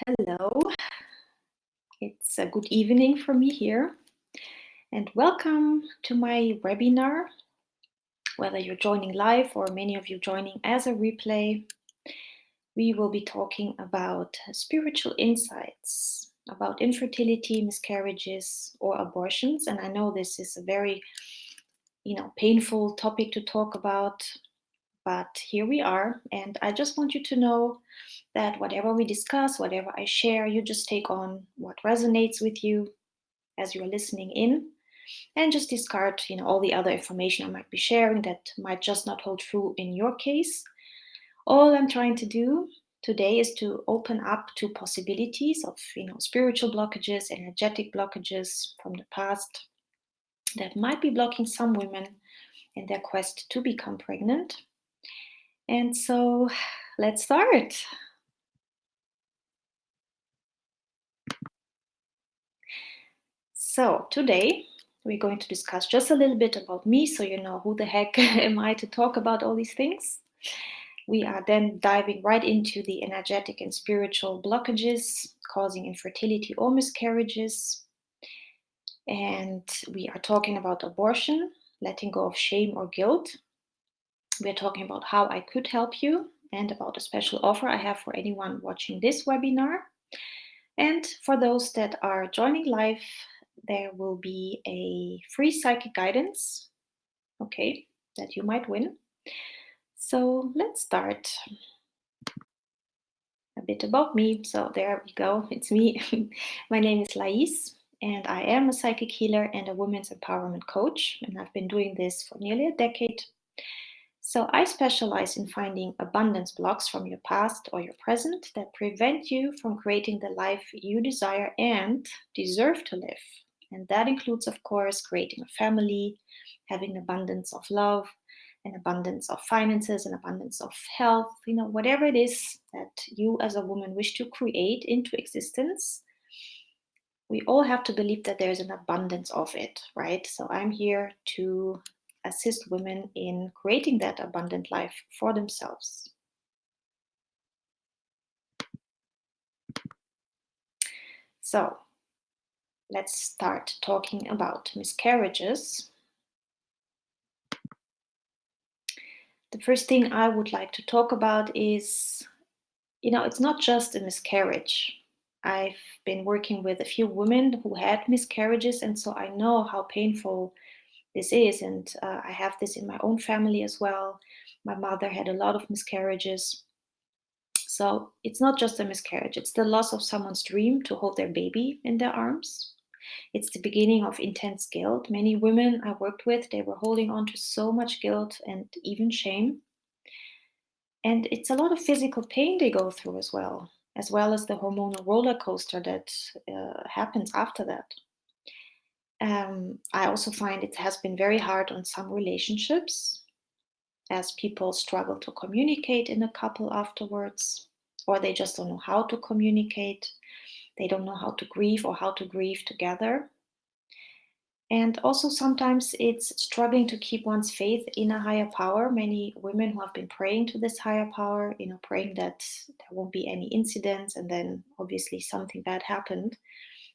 Hello, it's a good evening for me here, and welcome to my webinar. Whether you're joining live or many of you joining as a replay, we will be talking about spiritual insights, about infertility, miscarriages, or abortions. And I know this is a very, painful topic to talk about, but here we are. And I just want you to know that whatever we discuss, whatever I share, you just take on what resonates with you as you're listening in, and just discard all the other information I might be sharing that might just not hold true in your case. All I'm trying to do today is to open up to possibilities of spiritual blockages, energetic blockages from the past that might be blocking some women in their quest to become pregnant. And so let's start. So today we're going to discuss just a little bit about me, so you know who the heck am I to talk about all these things. We are then diving right into the energetic and spiritual blockages causing infertility or miscarriages. And we are talking about abortion, letting go of shame or guilt. We're talking about how I could help you and about a special offer I have for anyone watching this webinar. And for those that are joining live, there will be a free psychic guidance, okay, that you might win. So let's start. A bit about me. So there we go. It's me. My name is Lais, and I am a psychic healer and a women's empowerment coach. And I've been doing this for nearly a decade. So I specialize in finding abundance blocks from your past or your present that prevent you from creating the life you desire and deserve to live. And that includes, of course, creating a family, having abundance of love, an abundance of finances, an abundance of health, whatever it is that you as a woman wish to create into existence. We all have to believe that there's an abundance of it, right? So I'm here to assist women in creating that abundant life for themselves. So let's start talking about miscarriages. The first thing I would like to talk about is, it's not just a miscarriage. I've been working with a few women who had miscarriages, and so I know how painful this is. And I have this in my own family as well. My mother had a lot of miscarriages. So it's not just a miscarriage, it's the loss of someone's dream to hold their baby in their arms. It's the beginning of intense guilt. Many women I worked with, they were holding on to so much guilt and even shame. And it's a lot of physical pain they go through as well as the hormonal roller coaster that happens after that. I also find it has been very hard on some relationships as people struggle to communicate in a couple afterwards, or they just don't know how to communicate. They don't know how to grieve or how to grieve together. And also sometimes it's struggling to keep one's faith in a higher power. Many women who have been praying to this higher power, praying that there won't be any incidents, and then obviously something bad happened,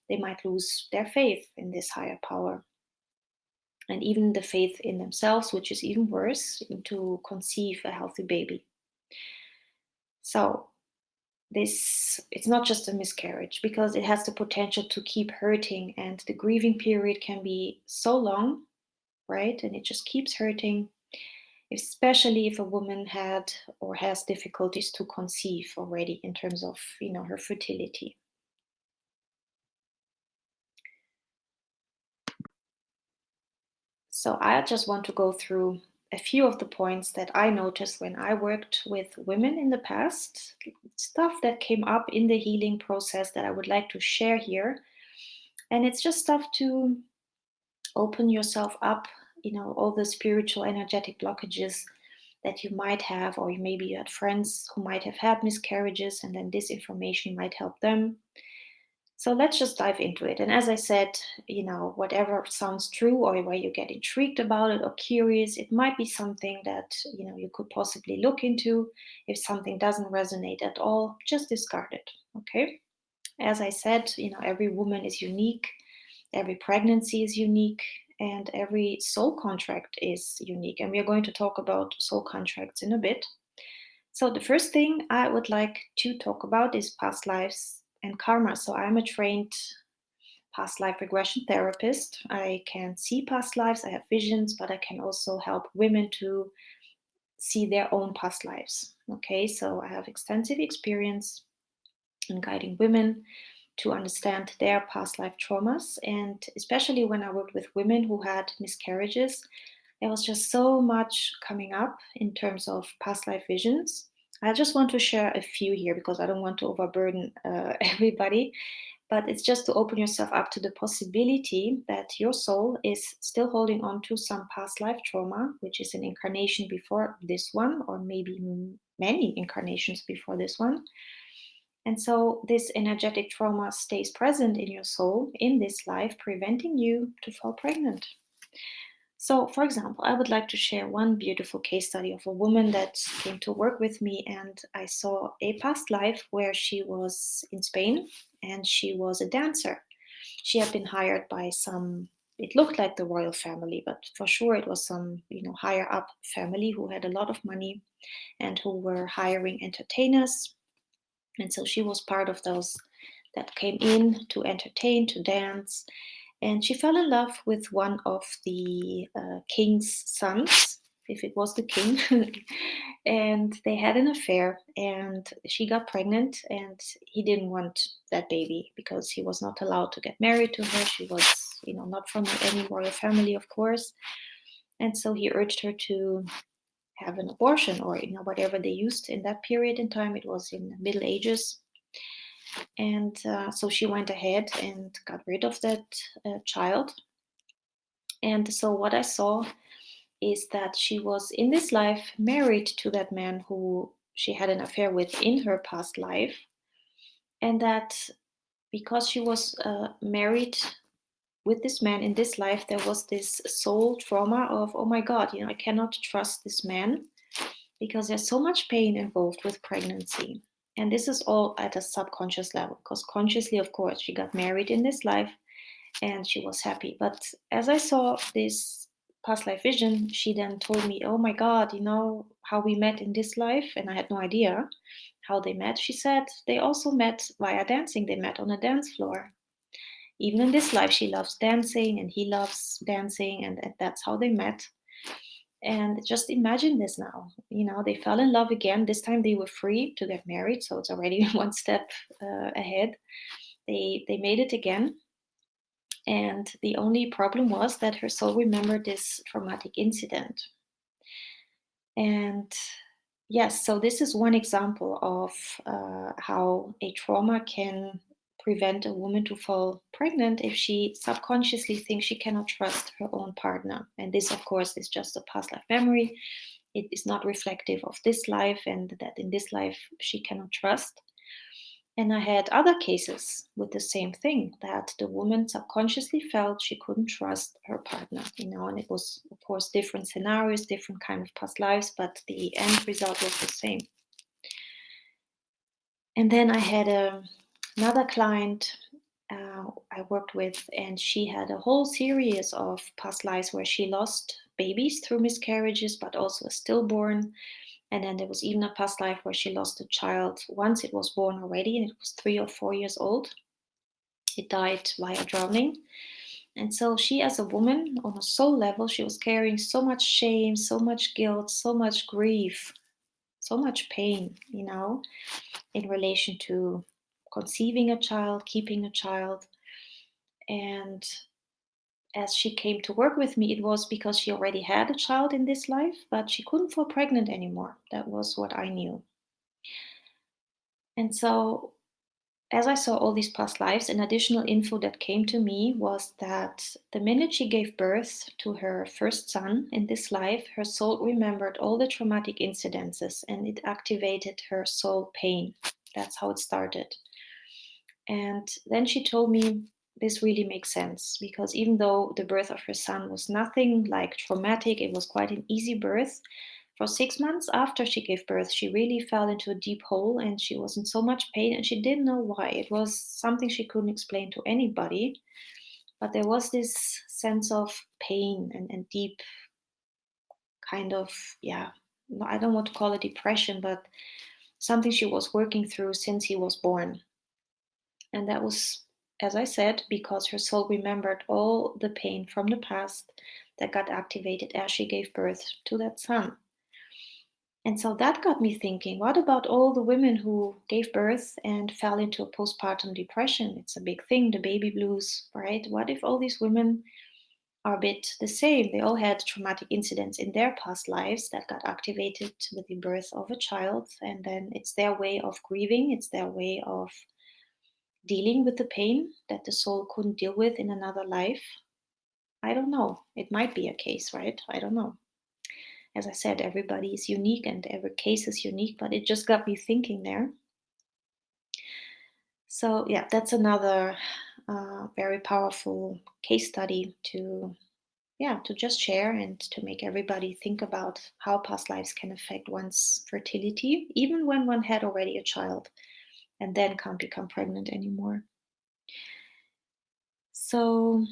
they might lose their faith in this higher power. And even the faith in themselves, which is even worse, to conceive a healthy baby. So it's not just a miscarriage, because it has the potential to keep hurting, and the grieving period can be so long, right? And it just keeps hurting, especially if a woman had or has difficulties to conceive already in terms of her fertility. So I just want to go through a few of the points that I noticed when I worked with women in the past, stuff that came up in the healing process that I would like to share here. And it's just stuff to open yourself up, all the spiritual energetic blockages that you might have, or maybe you had friends who might have had miscarriages, and then this information might help them. So let's just dive into it. And as I said, whatever sounds true or where you get intrigued about it or curious, it might be something that, you could possibly look into. If something doesn't resonate at all, just discard it. Okay. As I said, every woman is unique, every pregnancy is unique, and every soul contract is unique. And we are going to talk about soul contracts in a bit. So, the first thing I would like to talk about is past lives and karma. So, I'm a trained past life regression therapist. I can see past lives, I have visions, but I can also help women to see their own past lives. Okay, so I have extensive experience in guiding women to understand their past life traumas. And especially when I worked with women who had miscarriages, there was just so much coming up in terms of past life visions. I just want to share a few here because I don't want to overburden everybody, but it's just to open yourself up to the possibility that your soul is still holding on to some past life trauma, which is an incarnation before this one, or maybe many incarnations before this one. And so this energetic trauma stays present in your soul in this life, preventing you to fall pregnant. So, for example, I would like to share one beautiful case study of a woman that came to work with me, and I saw a past life where she was in Spain and she was a dancer. She had been hired by some, it looked like the royal family, but for sure it was some, higher up family who had a lot of money and who were hiring entertainers. And so she was part of those that came in to entertain, to dance. And she fell in love with one of the king's sons, if it was the king. And they had an affair, and she got pregnant, and he didn't want that baby because he was not allowed to get married to her. She was, not from any royal family, of course. And so he urged her to have an abortion, or whatever they used in that period in time. It was in the Middle Ages. And so she went ahead and got rid of that child. And so what I saw is that she was in this life married to that man who she had an affair with in her past life. And that because she was married with this man in this life, there was this soul trauma of, oh my God, I cannot trust this man because there's so much pain involved with pregnancy. And this is all at a subconscious level, because consciously, of course, she got married in this life and she was happy. But as I saw this past life vision, she then told me, oh my God, how we met in this life. And I had no idea how they met. She said they also met via dancing. They met on a dance floor. Even in this life, she loves dancing and he loves dancing, and that's how they met. And just imagine this now. They fell in love again. This time they were free to get married, so it's already one step ahead. They made it again, and the only problem was that her soul remembered this traumatic incident. And yes, so this is one example of how a trauma can prevent a woman to fall pregnant if she subconsciously thinks she cannot trust her own partner. And this, of course, is just a past life memory. It is not reflective of this life, and that in this life she cannot trust. And I had other cases with the same thing, that the woman subconsciously felt she couldn't trust her partner, and it was, of course, different scenarios, different kind of past lives, but the end result was the same. And then I had another client I worked with, and she had a whole series of past lives where she lost babies through miscarriages, but also a stillborn. And then there was even a past life where she lost a child once it was born already, and it was 3 or 4 years old. It died via drowning. And so she, as a woman, on a soul level, she was carrying so much shame, so much guilt, so much grief, so much pain, in relation to conceiving a child, keeping a child. And as she came to work with me, it was because she already had a child in this life, but she couldn't fall pregnant anymore. That was what I knew. And so, as I saw all these past lives, an additional info that came to me was that the minute she gave birth to her first son in this life, her soul remembered all the traumatic incidences and it activated her soul pain. That's how it started. And then she told me this really makes sense, because even though the birth of her son was nothing like traumatic, it was quite an easy birth. For 6 months after she gave birth, she really fell into a deep hole and she was in so much pain and she didn't know why. It was something she couldn't explain to anybody, but there was this sense of pain and deep kind of, yeah, I don't want to call it depression, but something she was working through since he was born. And that was, as I said, because her soul remembered all the pain from the past that got activated as she gave birth to that son. And so that got me thinking, what about all the women who gave birth and fell into a postpartum depression? It's a big thing, the baby blues, right? What if all these women are a bit the same? They all had traumatic incidents in their past lives that got activated with the birth of a child. And then it's their way of grieving, it's their way of dealing with the pain that the soul couldn't deal with in another life. I don't know. It might be a case, right? I don't know. As I said, everybody is unique and every case is unique, but it just got me thinking there. So, yeah, that's another very powerful case study to, yeah, to just share and to make everybody think about how past lives can affect one's fertility, even when one had already a child and then can't become pregnant anymore. So,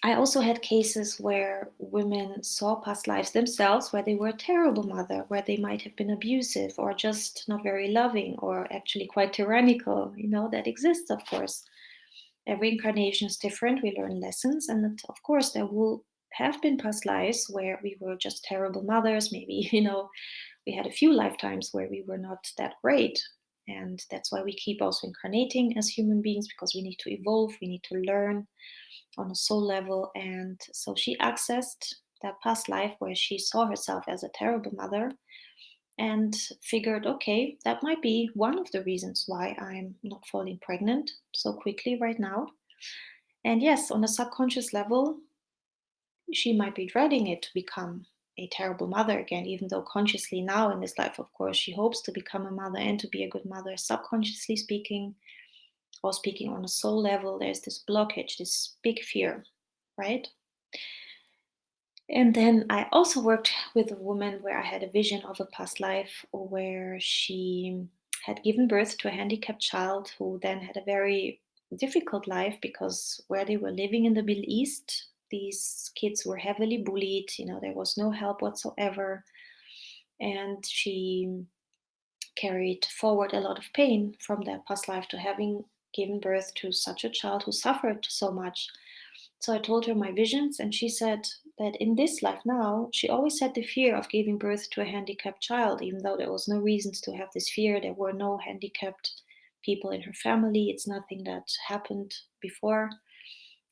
I also had cases where women saw past lives themselves where they were a terrible mother, where they might have been abusive or just not very loving or actually quite tyrannical. You know, that exists, of course. Every incarnation is different. We learn lessons. And of course, there will have been past lives where we were just terrible mothers. Maybe, we had a few lifetimes where we were not that great. And that's why we keep also incarnating as human beings because we need to evolve, we need to learn on a soul level. And so she accessed that past life where she saw herself as a terrible mother and figured, okay, that might be one of the reasons why I'm not falling pregnant so quickly right now. And yes, on a subconscious level, she might be dreading it to become a terrible mother again, even though consciously now in this life, of course, she hopes to become a mother and to be a good mother. Subconsciously speaking, or speaking on a soul level, there's this blockage, this big fear, right? And then I also worked with a woman where I had a vision of a past life where she had given birth to a handicapped child who then had a very difficult life because where they were living in the Middle East, these kids were heavily bullied, there was no help whatsoever. And she carried forward a lot of pain from that past life to having given birth to such a child who suffered so much. So I told her my visions, and she said that in this life now, she always had the fear of giving birth to a handicapped child, even though there was no reasons to have this fear. There were no handicapped people in her family. It's nothing that happened before.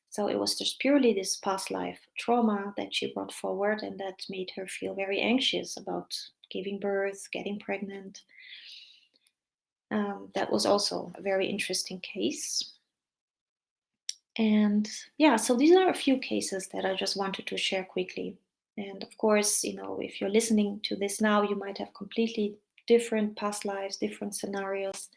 So it was just purely this past life trauma that she brought forward, and that made her feel very anxious about giving birth, getting pregnant. That was also a very interesting case. And yeah, so these are a few cases that I just wanted to share quickly. And of course, if you're listening to this now, you might have completely different past lives, different scenarios.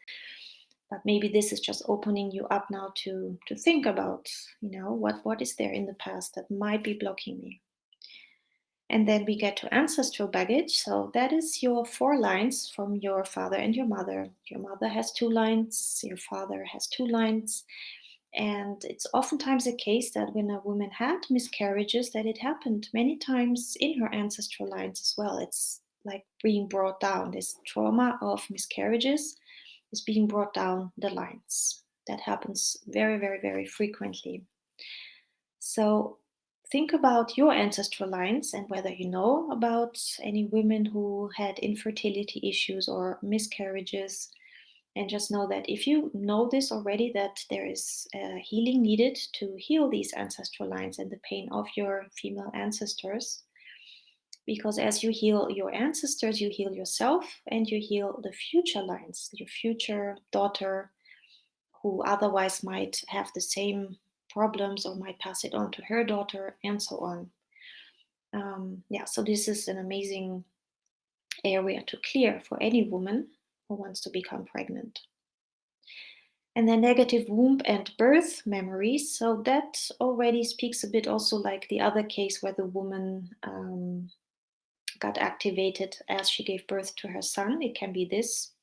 But maybe this is just opening you up now to think about, what is there in the past that might be blocking me. And then we get to ancestral baggage. So that is your 4 lines from your father and your mother. Your mother has 2 lines, your father has 2 lines. And it's oftentimes a case that when a woman had miscarriages, that it happened many times in her ancestral lines as well. It's like being brought down. This trauma of miscarriages is being brought down the lines. That happens very, very, very frequently. So think about your ancestral lines and whether you know about any women who had infertility issues or miscarriages. And just know that if you know this already, that there is healing needed to heal these ancestral lines and the pain of your female ancestors. Because as you heal your ancestors, you heal yourself and you heal the future lines, your future daughter, who otherwise might have the same problems or might pass it on to her daughter, and so on. Yeah, so this is an amazing area to clear for any woman who wants to become pregnant. And then negative womb and birth memories. So that already speaks a bit also like the other case where the woman got activated as she gave birth to her son. It can be this,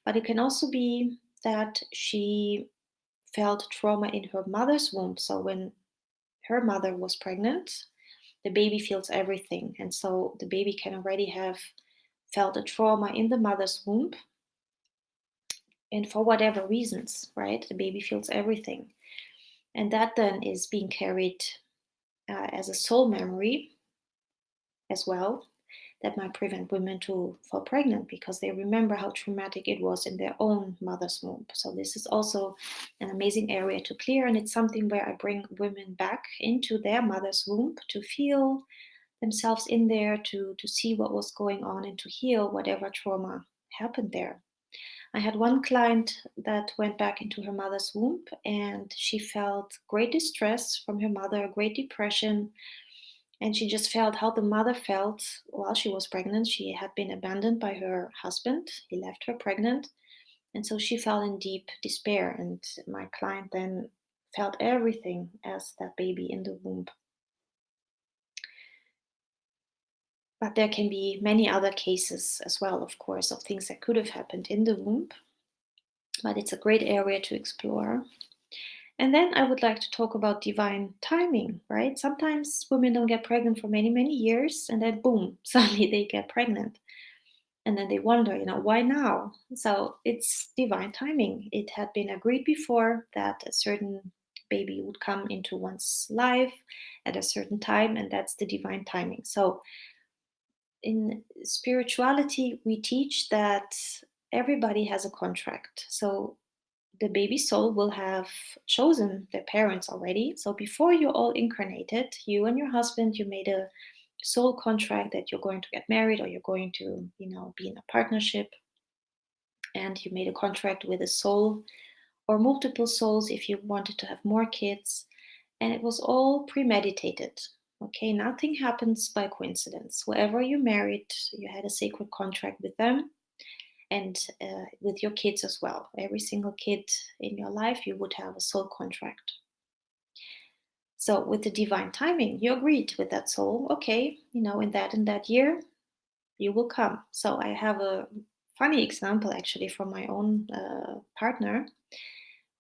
but it can also be that she felt trauma in her mother's womb. So when her mother was pregnant, the baby feels everything. And so the baby can already have felt a trauma in the mother's womb. And for whatever reasons, right? The baby feels everything. And that then is being carried as a soul memory as well, that might prevent women to fall pregnant because they remember how traumatic it was in their own mother's womb. So this is also an amazing area to clear, and it's something where I bring women back into their mother's womb to feel themselves in there, to see what was going on and to heal whatever trauma happened there. I had one client that went back into her mother's womb and she felt great distress from her mother, great depression, and she just felt how the mother felt while she was pregnant. She had been abandoned by her husband, he left her pregnant. And so she fell in deep despair. And my client then felt everything as that baby in the womb. But there can be many other cases as well, of course, of things that could have happened in the womb. But it's a great area to explore. And then I would like to talk about divine timing, right? Sometimes women don't get pregnant for many, many years, and then boom, suddenly they get pregnant. And then they wonder, why now? So it's divine timing. It had been agreed before that a certain baby would come into one's life at a certain time, and that's the divine timing. So in spirituality, we teach that everybody has a contract. So the baby soul will have chosen their parents already. So before you all incarnated, you and your husband, you made a soul contract that you're going to get married or you're going to, be in a partnership. And you made a contract with a soul or multiple souls if you wanted to have more kids. And it was all premeditated. Okay, nothing happens by coincidence. Whoever you married, you had a sacred contract with them and with your kids as well. Every single kid in your life, you would have a soul contract. So with the divine timing, you agreed with that soul. Okay, in that year, you will come. So I have a funny example actually from my own partner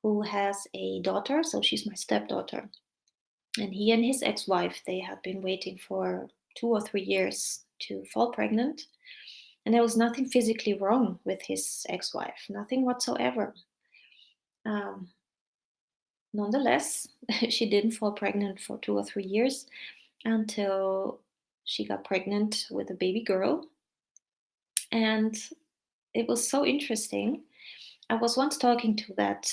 who has a daughter. So she's my stepdaughter. And he and his ex-wife, they had been waiting for 2 or 3 years to fall pregnant. And there was nothing physically wrong with his ex-wife, nothing whatsoever. Um, Nonetheless, she didn't fall pregnant for 2 or 3 years until she got pregnant with a baby girl. And it was so interesting. I was once talking to that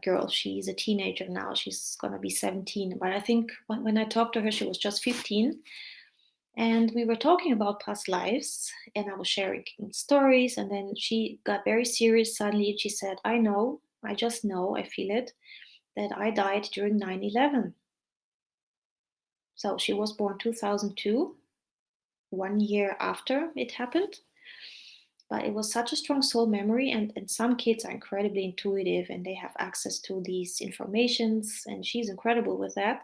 girl. She's a teenager now. She's going to be 17. But I think when I talked to her, she was just 15. And we were talking about past lives. And I was sharing stories. And then she got very serious suddenly. And she said, I just know, I feel it, that I died during 9/11. So she was born 2002, 1 year after it happened. But it was such a strong soul memory, and some kids are incredibly intuitive and they have access to these informations, and she's incredible with that.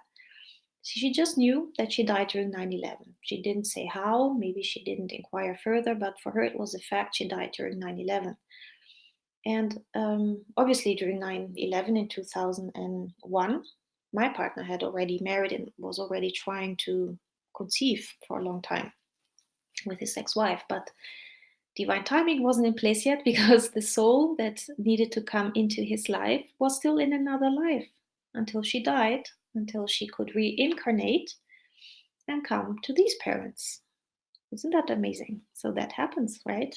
She just knew that she died during 9/11. She didn't say how, maybe she didn't inquire further, but for her it was a fact she died during 9/11. And obviously, during 9/11 in 2001, my partner had already married and was already trying to conceive for a long time with his ex wife. But divine timing wasn't in place yet because the soul that needed to come into his life was still in another life until she died, until she could reincarnate and come to these parents. Isn't that amazing? So that happens, right?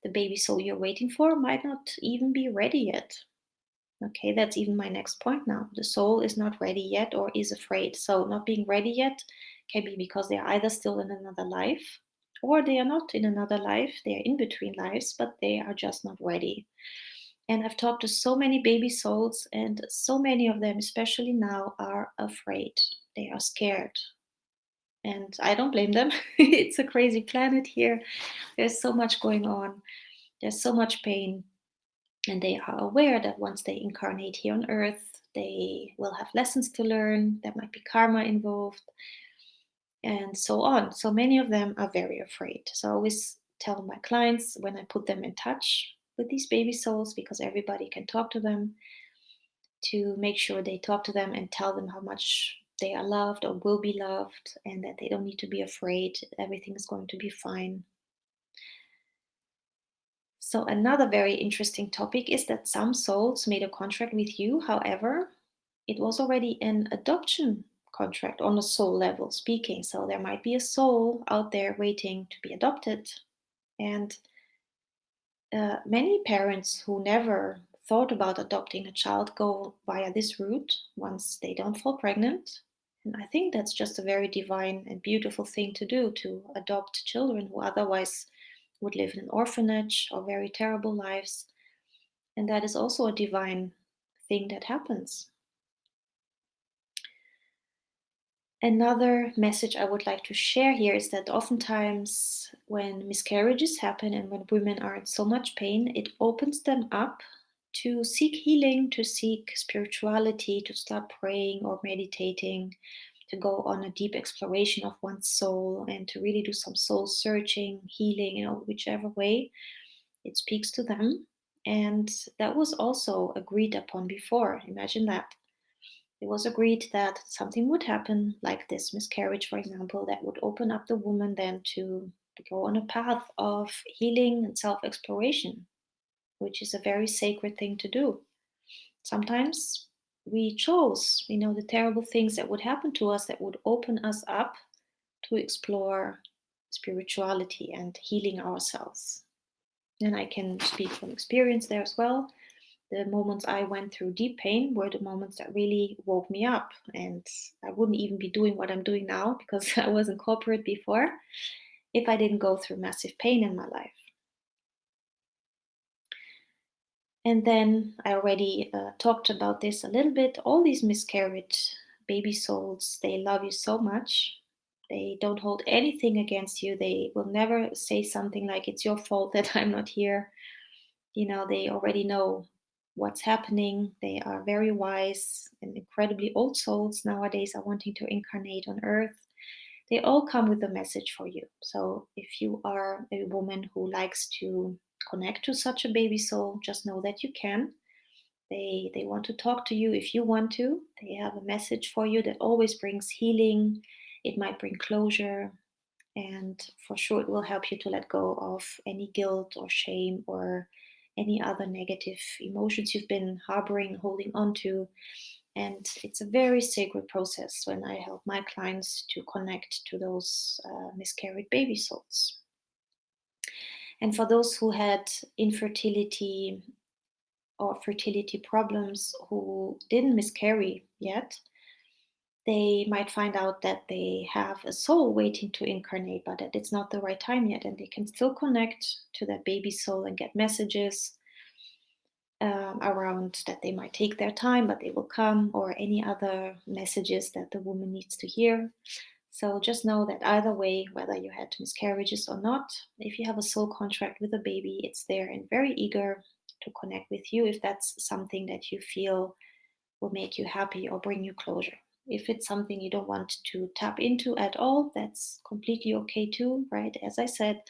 The baby soul you're waiting for might not even be ready yet. Okay, that's even my next point now. The soul is not ready yet or is afraid. So, not being ready yet can be because they are either still in another life or they are not in another life. They are in between lives, but they are just not ready. And I've talked to so many baby souls, and so many of them, especially now, are afraid. They are scared. And I don't blame them. It's a crazy planet here. There's so much going on, there's so much pain. And they are aware that once they incarnate here on earth, they will have lessons to learn. There might be karma involved. and so on. So many of them are very afraid. So I always tell my clients when I put them in touch with these baby souls, because everybody can talk to them, to make sure they talk to them and tell them how much they are loved or will be loved, and that they don't need to be afraid. Everything is going to be fine. So, another very interesting topic is that some souls made a contract with you. However, it was already an adoption contract on a soul level speaking. So, there might be a soul out there waiting to be adopted. And many parents who never thought about adopting a child go via this route once they don't fall pregnant. And I think that's just a very divine and beautiful thing to do, to adopt children who otherwise would live in an orphanage or very terrible lives. And that is also a divine thing that happens. Another message I would like to share here is that oftentimes when miscarriages happen and when women are in so much pain, it opens them up to seek healing, to seek spirituality, to start praying or meditating, to go on a deep exploration of one's soul and to really do some soul searching, healing, whichever way it speaks to them. And that was also agreed upon before. Imagine that. It was agreed that something would happen, like this miscarriage, for example, that would open up the woman then to go on a path of healing and self exploration, which is a very sacred thing to do. Sometimes we chose, the terrible things that would happen to us that would open us up to explore spirituality and healing ourselves. And I can speak from experience there as well. The moments I went through deep pain were the moments that really woke me up. And I wouldn't even be doing what I'm doing now, because I was in corporate before, if I didn't go through massive pain in my life. And then I already talked about this a little bit. All these miscarried baby souls, they love you so much. They don't hold anything against you. They will never say something like, it's your fault that I'm not here. They already know what's happening. They are very wise and incredibly old souls nowadays are wanting to incarnate on earth. They all come with a message for you. So if you are a woman who likes to connect to such a baby soul, just know that you can. They want to talk to you if you want to. They have a message for you that always brings healing. It might bring closure, and for sure it will help you to let go of any guilt or shame or any other negative emotions you've been harboring, holding on to. And it's a very sacred process when I help my clients to connect to those miscarried baby souls. And for those who had infertility or fertility problems who didn't miscarry yet, they might find out that they have a soul waiting to incarnate, but that it's not the right time yet, and they can still connect to that baby soul and get messages around that they might take their time, but they will come, or any other messages that the woman needs to hear. So just know that either way, whether you had miscarriages or not, if you have a soul contract with a baby, it's there and very eager to connect with you if that's something that you feel will make you happy or bring you closure. If it's something you don't want to tap into at all, that's completely okay too, right? As I said,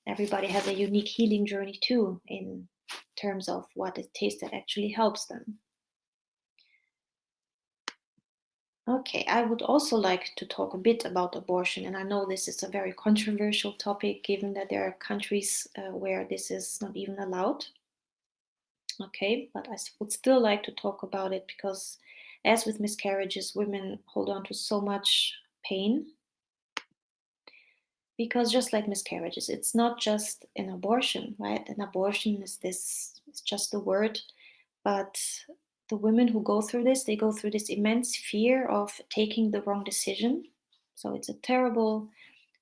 everybody has a unique healing journey too, in terms of what it is that actually helps them. Okay, I would also like to talk a bit about abortion, and I know this is a very controversial topic given that there are countries where this is not even allowed. Okay, but I would still like to talk about it because, as with miscarriages, women hold on to so much pain. Because just like miscarriages, it's not just an abortion, right? An abortion is this, it's just a word, but the women who go through this, they go through this immense fear of taking the wrong decision. So it's a terrible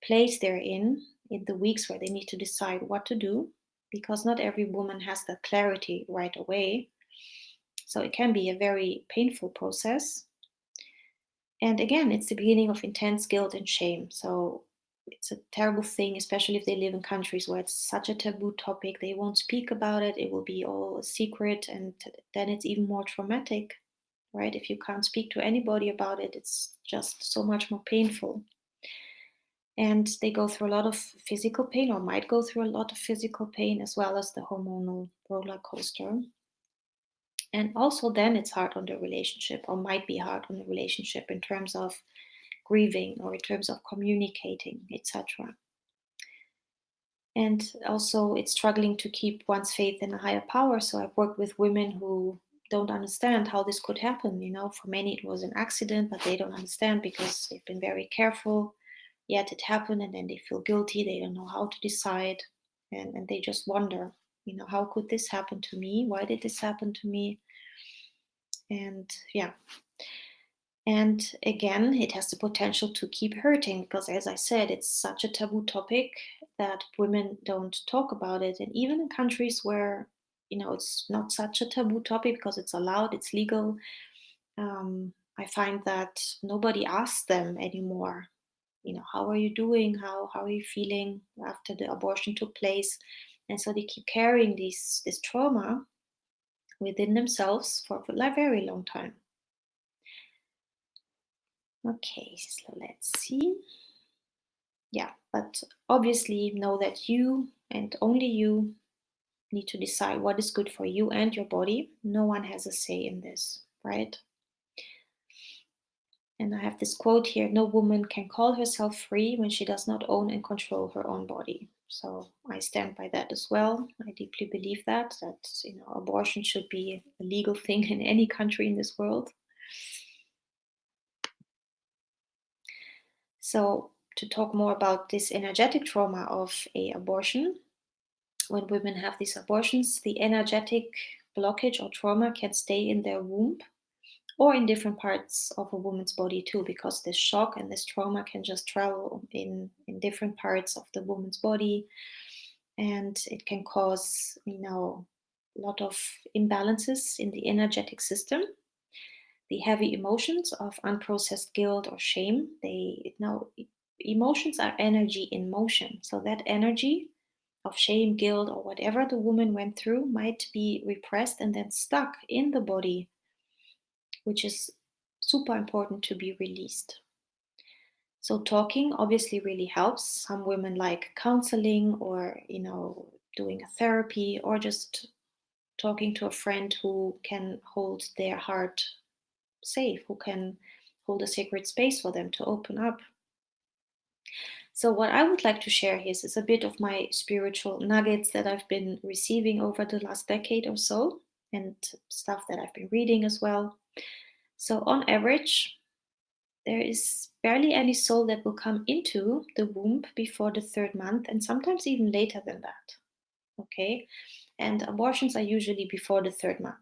place they're in the weeks where they need to decide what to do, because not every woman has that clarity right away. So it can be a very painful process. And again, it's the beginning of intense guilt and shame. So it's a terrible thing, especially if they live in countries where it's such a taboo topic. They won't speak about it. It will be all a secret. And then it's even more traumatic, right? If you can't speak to anybody about it, it's just so much more painful. And they go through a lot of physical pain, or might go through a lot of physical pain, as well as the hormonal roller coaster. And also, then it's hard on the relationship, or might be hard on the relationship in terms of grieving or in terms of communicating, etc. And also, it's struggling to keep one's faith in a higher power. So I've worked with women who don't understand how this could happen. For many, it was an accident, but they don't understand because they've been very careful. Yet it happened, and then they feel guilty. They don't know how to decide, and they just wonder, how could this happen to me? Why did this happen to me? And yeah. And again, it has the potential to keep hurting because, as I said, it's such a taboo topic that women don't talk about it. And even in countries where, it's not such a taboo topic because it's allowed, it's legal, I find that nobody asks them anymore, how are you doing? How are you feeling after the abortion took place? And so they keep carrying this trauma within themselves for a very long time. Okay, so let's see. Yeah, but obviously know that you and only you need to decide what is good for you and your body. No one has a say in this, right? And I have this quote here: no woman can call herself free when she does not own and control her own body. So I stand by that as well. I deeply believe that abortion should be a legal thing in any country in this world. So to talk more about this energetic trauma of a abortion, when women have these abortions, the energetic blockage or trauma can stay in their womb or in different parts of a woman's body too, because this shock and this trauma can just travel in different parts of the woman's body, and it can cause a lot of imbalances in the energetic system. The heavy emotions of unprocessed guilt or shame, emotions are energy in motion, so that energy of shame, guilt, or whatever the woman went through might be repressed and then stuck in the body, which is super important to be released. So talking obviously really helps. Some women like counseling, or doing a therapy, or just talking to a friend who can hold their heart safe, who can hold a sacred space for them to open up. So what I would like to share here is a bit of my spiritual nuggets that I've been receiving over the last decade or so, and stuff that I've been reading as well. So on average, there is barely any soul that will come into the womb before the third month, and sometimes even later than that. Okay. And abortions are usually before the third month.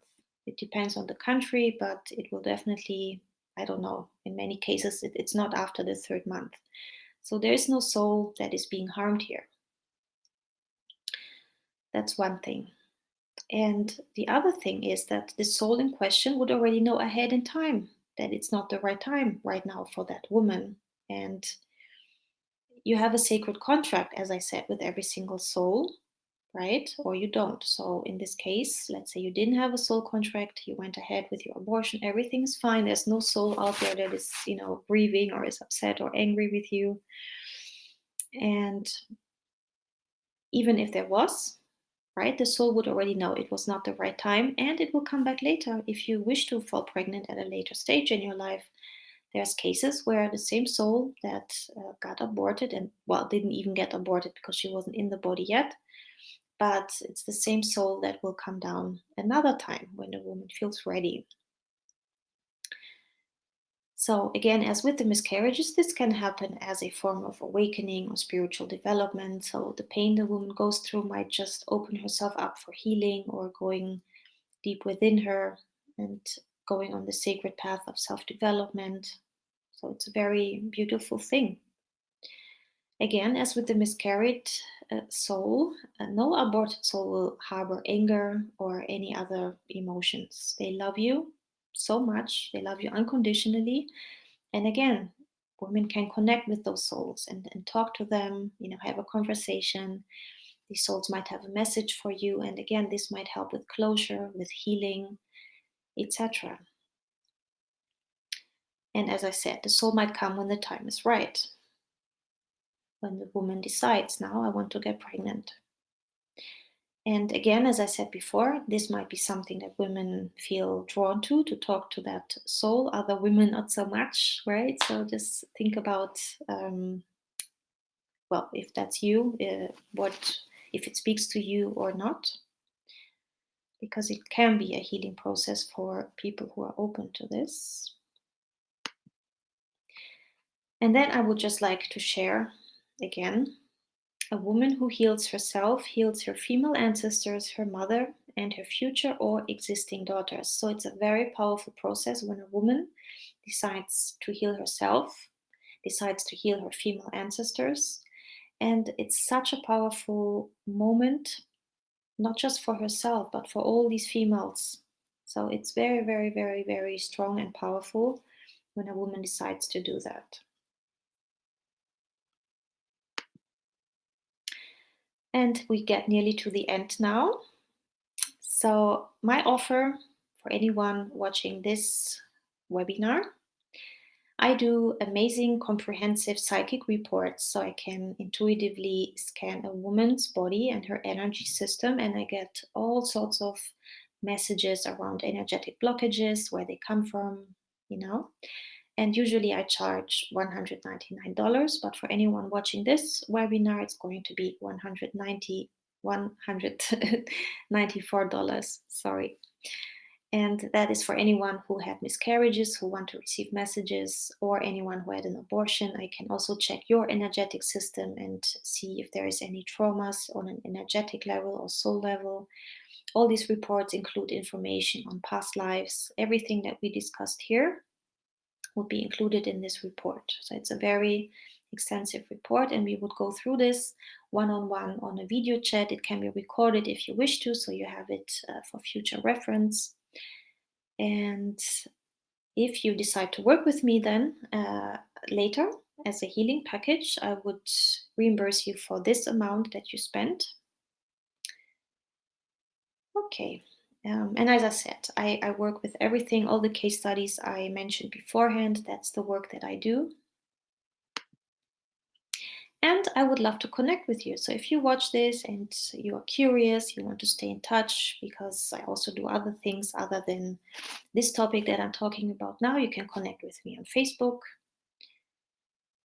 It depends on the country, but it will definitely, I don't know, in many cases, it's not after the third month. So there is no soul that is being harmed here. That's one thing. And the other thing is that the soul in question would already know ahead in time that it's not the right time right now for that woman. And you have a sacred contract, as I said, with every single soul, right? Or you don't. So in this case, let's say you didn't have a soul contract, you went ahead with your abortion, everything's fine. There's no soul out there that is, grieving or is upset or angry with you. And even if there was, right, the soul would already know it was not the right time, and it will come back later if you wish to fall pregnant at a later stage in your life. There's cases where the same soul that got aborted, and well, didn't even get aborted because she wasn't in the body yet, but it's the same soul that will come down another time when the woman feels ready. So, again, as with the miscarriages, this can happen as a form of awakening or spiritual development. So, the pain the woman goes through might just open herself up for healing, or going deep within her and going on the sacred path of self development. So, it's a very beautiful thing. Again, as with the miscarried soul, no aborted soul will harbor anger or any other emotions. They love you so much, they love you unconditionally. And again, women can connect with those souls and talk to them, have a conversation. These souls might have a message for you. And again, this might help with closure, with healing, etc. And as I said, the soul might come when the time is right. when the woman decides, now I want to get pregnant. And again, as I said before, this might be something that women feel drawn to talk to that soul. Other women, not so much, right? So just think about, well, if that's you, what if it speaks to you or not, because it can be a healing process for people who are open to this. And then I would just like to share again, a woman who heals herself heals her female ancestors, her mother, and her future or existing daughters. So it's a very powerful process when a woman decides to heal herself, decides to heal her female ancestors. And it's such a powerful moment, not just for herself, but for all these females. So it's very, very, very, very strong and powerful when a woman decides to do that. And we get nearly to the end now. So, my offer for anyone watching this webinar, I do amazing comprehensive psychic reports so I can intuitively scan a woman's body and her energy system, and I get all sorts of messages around energetic blockages, where they come from, you know. And usually I charge $199, but for anyone watching this webinar, it's going to be $194. Sorry. And that is for anyone who had miscarriages, who want to receive messages, or anyone who had an abortion. I can also check your energetic system and see if there is any traumas on an energetic level or soul level. All these reports include information on past lives. Everything that we discussed here will be included in this report. So it's a very extensive report, and we would go through this one-on-one on a video chat. It can be recorded if you wish to, so you have it for future reference. And if you decide to work with me then later as a healing package, I would reimburse you for this amount that you spent. Okay. And as I said, I work with everything, all the case studies I mentioned beforehand. That's the work that I do. And I would love to connect with you. So if you watch this and you are curious, you want to stay in touch, because I also do other things other than this topic that I'm talking about now, you can connect with me on Facebook,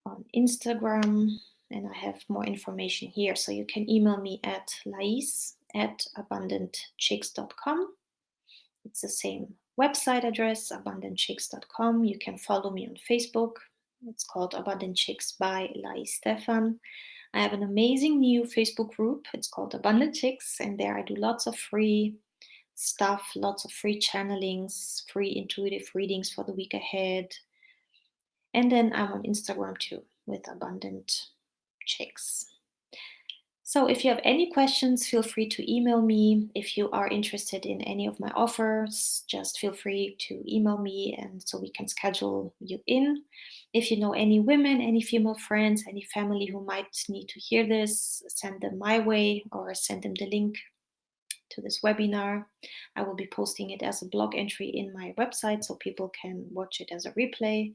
on Instagram, and I have more information here. So you can email me at lais@abundantchicks.com. It's the same website address, abundantchicks.com. You can follow me on Facebook. It's called Abundant Chicks by Lais Stefan. I have an amazing new Facebook group. It's called Abundant Chicks, and there I do lots of free stuff, lots of free channelings, free intuitive readings for the week ahead. And then I'm on Instagram too with Abundant Chicks. So if you have any questions, feel free to email me. If you are interested in any of my offers, just feel free to email me, and so we can schedule you in. If you know any women, any female friends, any family who might need to hear this, send them my way or send them the link to this webinar. I will be posting it as a blog entry in my website so people can watch it as a replay.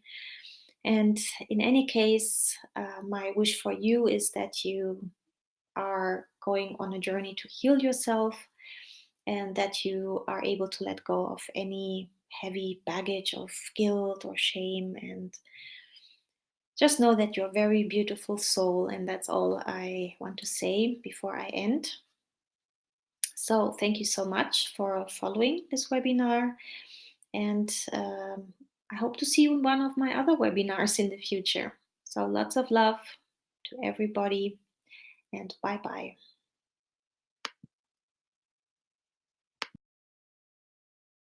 And in any case, my wish for you is that you are going on a journey to heal yourself, and that you are able to let go of any heavy baggage of guilt or shame, and just know that you're a very beautiful soul. And that's all I want to say before I end. So thank you so much for following this webinar, and I hope to see you in one of my other webinars in the future. So lots of love to everybody, and bye bye.